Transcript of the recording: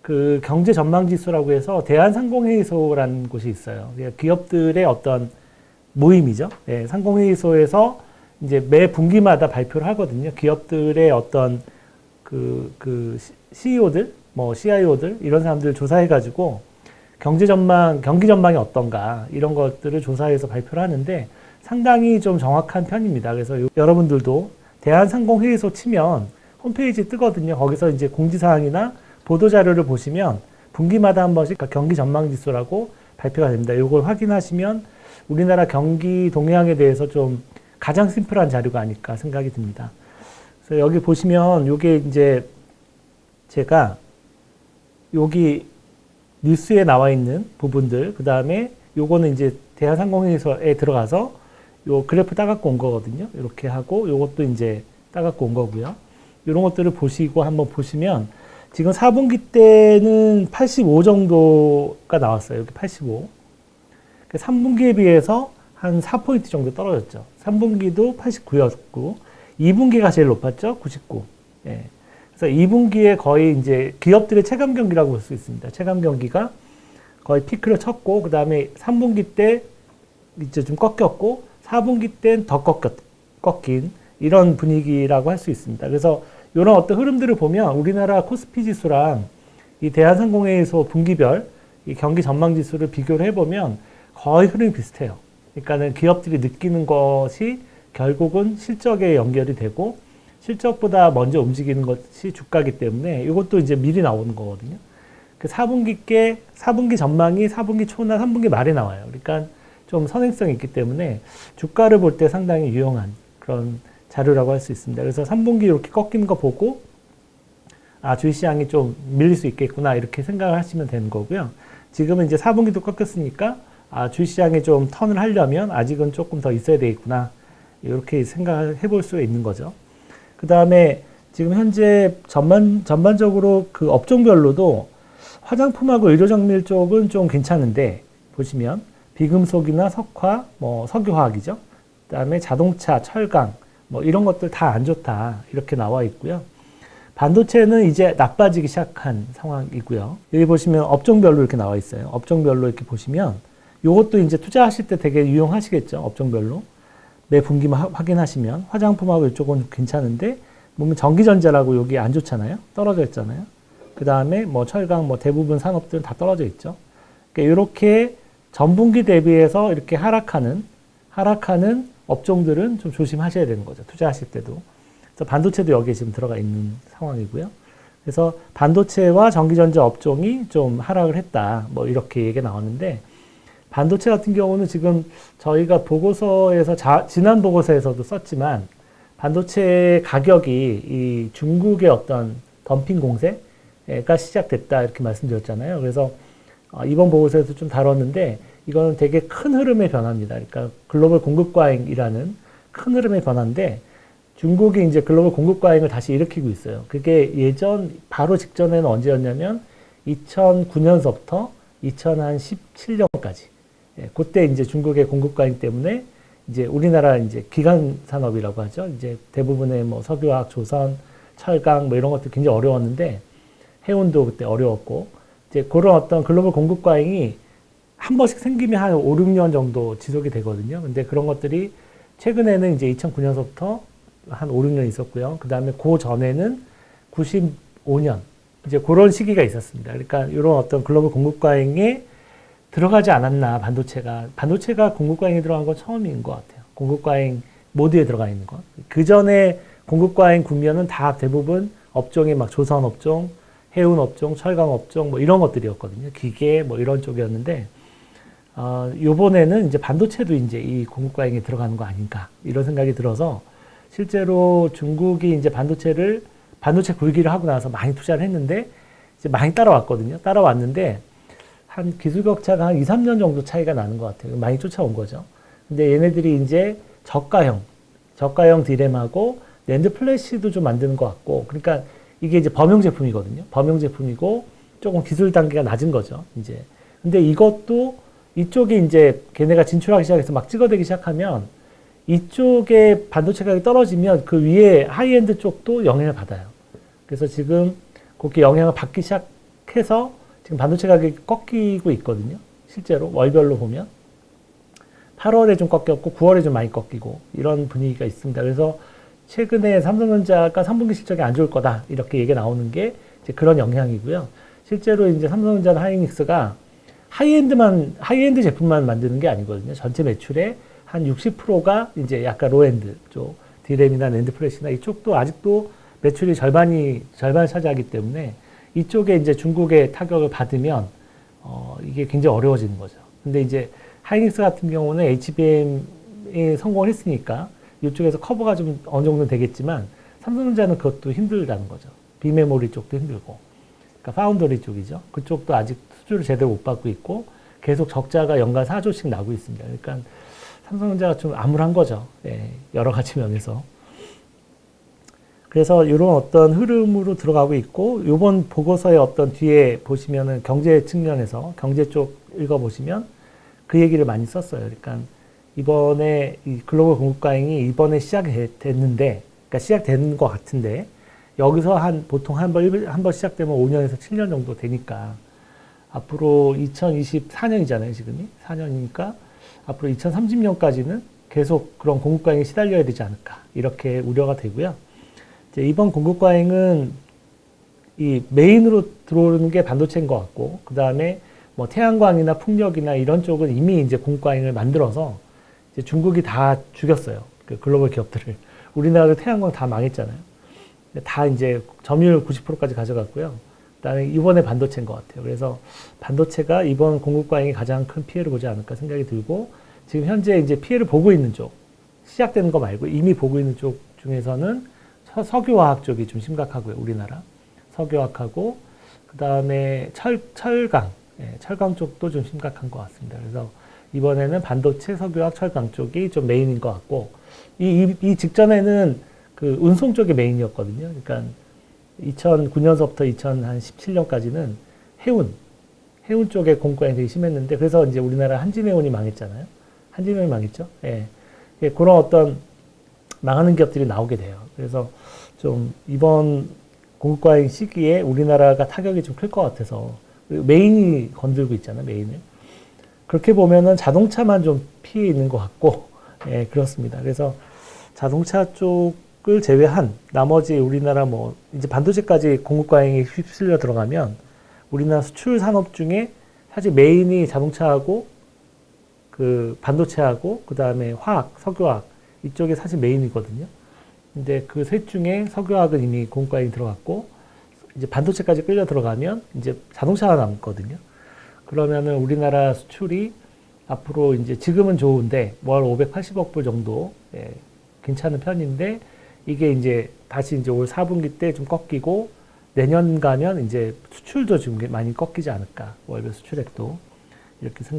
그 경제 전망 지수라고 해서 대한상공회의소라는 곳이 있어요. 기업들의 어떤 모임이죠. 예, 상공회의소에서 이제 매 분기마다 발표를 하거든요. 기업들의 어떤 그 CEO들, 뭐 CIO들 이런 사람들 조사해가지고 경기 전망이 어떤가 이런 것들을 조사해서 발표를 하는데 상당히 좀 정확한 편입니다. 그래서 여러분들도 대한상공회의소 치면 홈페이지 뜨거든요. 거기서 이제 공지사항이나 보도자료를 보시면 분기마다 한 번씩 경기 전망 지수라고 발표가 됩니다. 이걸 확인하시면 우리나라 경기 동향에 대해서 좀 가장 심플한 자료가 아닐까 생각이 듭니다. 그래서 여기 보시면 이게 이제 제가 여기 뉴스에 나와 있는 부분들, 그 다음에 요거는 이제 대한상공회의소에 들어가서 요 그래프 따갖고 온 거거든요. 이렇게 하고 요것도 이제 따갖고 온 거고요. 이런 것들을 보시고 한번 보시면 지금 4분기 때는 85 정도가 나왔어요. 여기 85. 3분기에 비해서 한 4포인트 정도 떨어졌죠. 3분기도 89였고, 2분기가 제일 높았죠. 99. 예. 그래서 2분기에 거의 이제 기업들의 체감 경기라고 볼 수 있습니다. 체감 경기가 거의 피크를 쳤고, 그 다음에 3분기 때 이제 좀 꺾였고, 4분기 때는 더 꺾인 이런 분위기라고 할 수 있습니다. 그래서 이런 어떤 흐름들을 보면 우리나라 코스피 지수랑 이 대한상공회의소 분기별 이 경기 전망 지수를 비교를 해보면 거의 흐름이 비슷해요. 그러니까는 기업들이 느끼는 것이 결국은 실적에 연결이 되고 실적보다 먼저 움직이는 것이 주가이기 때문에 이것도 이제 미리 나오는 거거든요. 그 4분기 전망이 4분기 초나 3분기 말에 나와요. 그러니까 좀 선행성이 있기 때문에 주가를 볼 때 상당히 유용한 그런 자료라고 할 수 있습니다. 그래서 3분기 이렇게 꺾이는 거 보고 아, 주식시장이 좀 밀릴 수 있겠구나 이렇게 생각을 하시면 되는 거고요. 지금은 이제 4분기도 꺾였으니까 아, 주식시장에 좀 턴을 하려면 아직은 조금 더 있어야 되겠구나 이렇게 생각을 해볼 수 있는 거죠. 그 다음에 지금 현재 전반적으로 그 업종별로도 화장품하고 의료정밀 쪽은 좀 괜찮은데 보시면 비금속이나 석화, 뭐 석유화학이죠. 그 다음에 자동차, 철강 뭐 이런 것들 다 안 좋다 이렇게 나와 있고요. 반도체는 이제 나빠지기 시작한 상황이고요. 여기 보시면 업종별로 이렇게 나와 있어요. 업종별로 이렇게 보시면 이것도 이제 투자하실 때 되게 유용하시겠죠. 업종별로 매 분기만 확인하시면 화장품하고 이쪽은 괜찮은데 보면 전기전자라고 여기 안 좋잖아요. 떨어져 있잖아요. 그 다음에 뭐 철강 뭐 대부분 산업들은 다 떨어져 있죠. 그러니까 이렇게 전분기 대비해서 이렇게 하락하는 업종들은 좀 조심하셔야 되는 거죠. 투자하실 때도. 그래서 반도체도 여기에 지금 들어가 있는 상황이고요. 그래서 반도체와 전기전자 업종이 좀 하락을 했다. 뭐 이렇게 얘기가 나왔는데 반도체 같은 경우는 지금 저희가 보고서에서 지난 보고서에서도 썼지만 반도체 가격이 이 중국의 어떤 덤핑 공세가 시작됐다 이렇게 말씀드렸잖아요. 그래서 이번 보고서에서 좀 다뤘는데 이거는 되게 큰 흐름의 변화입니다. 그러니까 글로벌 공급 과잉이라는 큰 흐름의 변화인데 중국이 이제 글로벌 공급 과잉을 다시 일으키고 있어요. 그게 바로 직전에는 언제였냐면 2009년서부터 2017년까지. 예, 그때 이제 중국의 공급 과잉 때문에 이제 우리나라 이제 기간 산업이라고 하죠. 이제 대부분의 뭐 석유화학, 조선, 철강 뭐 이런 것들 굉장히 어려웠는데 해운도 그때 어려웠고 이제 그런 어떤 글로벌 공급 과잉이 한 번씩 생기면 한 5, 6년 정도 지속이 되거든요. 근데 그런 것들이 최근에는 이제 2009년서부터 한 5, 6년 있었고요. 그 다음에 그 전에는 95년 이제 그런 시기가 있었습니다. 그러니까 이런 어떤 글로벌 공급 과잉에 들어가지 않았나 반도체가 공급 과잉에 들어간 건 처음인 것 같아요. 공급 과잉 모드에 들어가 있는 것. 그 전에 공급 과잉 국면은 다 대부분 업종이 막 조선 업종, 해운 업종, 철강 업종 뭐 이런 것들이었거든요. 기계 뭐 이런 쪽이었는데 요번에는 이제 반도체도 이제 이 공급 과잉에 들어가는 거 아닌가 이런 생각이 들어서 실제로 중국이 이제 반도체 굴기를 하고 나서 많이 투자를 했는데 이제 많이 따라왔거든요. 따라왔는데 한 기술 격차가 한 2, 3년 정도 차이가 나는 것 같아요. 많이 쫓아온 거죠. 근데 얘네들이 이제 저가형 디램하고 낸드 플래시도 좀 만드는 것 같고 그러니까 이게 이제 범용 제품이거든요. 범용 제품이고 조금 기술 단계가 낮은 거죠. 이제 근데 이것도 이쪽에 이제 걔네가 진출하기 시작해서 막 찍어대기 시작하면 이쪽에 반도체 가격이 떨어지면 그 위에 하이엔드 쪽도 영향을 받아요. 그래서 지금 그렇게 영향을 받기 해서 지금 반도체 가격이 꺾이고 있거든요. 실제로 월별로 보면 8월에 좀 꺾였고 9월에 좀 많이 꺾이고 이런 분위기가 있습니다. 그래서 최근에 삼성전자가 3분기 실적이 안 좋을 거다 이렇게 얘기 나오는 게 이제 그런 영향이고요. 실제로 이제 삼성전자나 하이닉스가 하이엔드 제품만 만드는 게 아니거든요. 전체 매출의 한 60%가 이제 약간 로엔드 쪽 디램이나 낸드 플래시나 이쪽도 아직도 매출이 절반을 차지하기 때문에 이쪽에 이제 중국의 타격을 받으면 이게 굉장히 어려워지는 거죠. 근데 이제 하이닉스 같은 경우는 HBM에 성공을 했으니까 이쪽에서 커버가 좀 어느 정도 되겠지만 삼성전자는 그것도 힘들다는 거죠. 비메모리 쪽도 힘들고. 그러니까 파운더리 쪽이죠. 그쪽도 아직 수주를 제대로 못 받고 있고 계속 적자가 연간 4조씩 나고 있습니다. 그러니까 삼성전자가 좀 암울한 거죠. 네, 여러 가지 면에서. 그래서 이런 어떤 흐름으로 들어가고 있고 이번 보고서의 어떤 뒤에 보시면은 경제 측면에서 경제 쪽 읽어보시면 그 얘기를 많이 썼어요. 그러니까 이번에 이 글로벌 공급 과잉이 이번에 시작됐는데, 그러니까 시작된 것 같은데 여기서 보통 한 번 시작되면 5년에서 7년 정도 되니까 앞으로 2024년이잖아요, 지금이 4년이니까 앞으로 2030년까지는 계속 그런 공급 과잉에 시달려야 되지 않을까 이렇게 우려가 되고요. 이제 이번 공급 과잉은 이 메인으로 들어오는 게 반도체인 것 같고 그 다음에 뭐 태양광이나 풍력이나 이런 쪽은 이미 이제 공급 과잉을 만들어서 이제 중국이 다 죽였어요. 그 글로벌 기업들을. 우리나라도 태양광 다 망했잖아요. 다 이제 점유율 90%까지 가져갔고요. 그다음에 이번에 반도체인 것 같아요. 그래서 반도체가 이번 공급 과잉이 가장 큰 피해를 보지 않을까 생각이 들고 지금 현재 이제 피해를 보고 있는 쪽, 시작되는 거 말고 이미 보고 있는 쪽 중에서는 석유화학 쪽이 좀 심각하고요. 우리나라 석유화학하고 그다음에 철강, 철강 쪽도 좀 심각한 것 같습니다. 그래서 이번에는 반도체, 석유화학, 철강 쪽이 좀 메인인 것 같고 이 직전에는 그 운송 쪽이 메인이었거든요. 그러니까 2009년서부터 2017년까지는 해운 쪽에 공과이 되게 심했는데 그래서 이제 우리나라 한진해운이 망했잖아요. 한진해운이 망했죠. 예. 그런 어떤 망하는 기업들이 나오게 돼요. 그래서 좀 이번 공급과잉 시기에 우리나라가 타격이 좀 클 것 같아서 메인이 건들고 있잖아요. 메인을. 그렇게 보면은 자동차만 좀 피해 있는 것 같고 예, 그렇습니다. 그래서 자동차 쪽을 제외한 나머지 우리나라 뭐 이제 반도체까지 공급 과잉이 휩쓸려 들어가면 우리나라 수출 산업 중에 사실 메인이 자동차하고 그 반도체하고 그 다음에 화학, 석유화학 이쪽이 사실 메인이거든요. 근데 그 셋 중에 석유화학은 이미 공급 과잉이 들어갔고 이제 반도체까지 끌려 들어가면 이제 자동차가 남거든요. 그러면은 우리나라 수출이 앞으로 이제 지금은 좋은데 월 580억 불 정도 예, 괜찮은 편인데 이게 이제 다시 이제 올 4분기 때 좀 꺾이고 내년 가면 이제 수출도 좀 많이 꺾이지 않을까 월별 수출액도 이렇게 생각.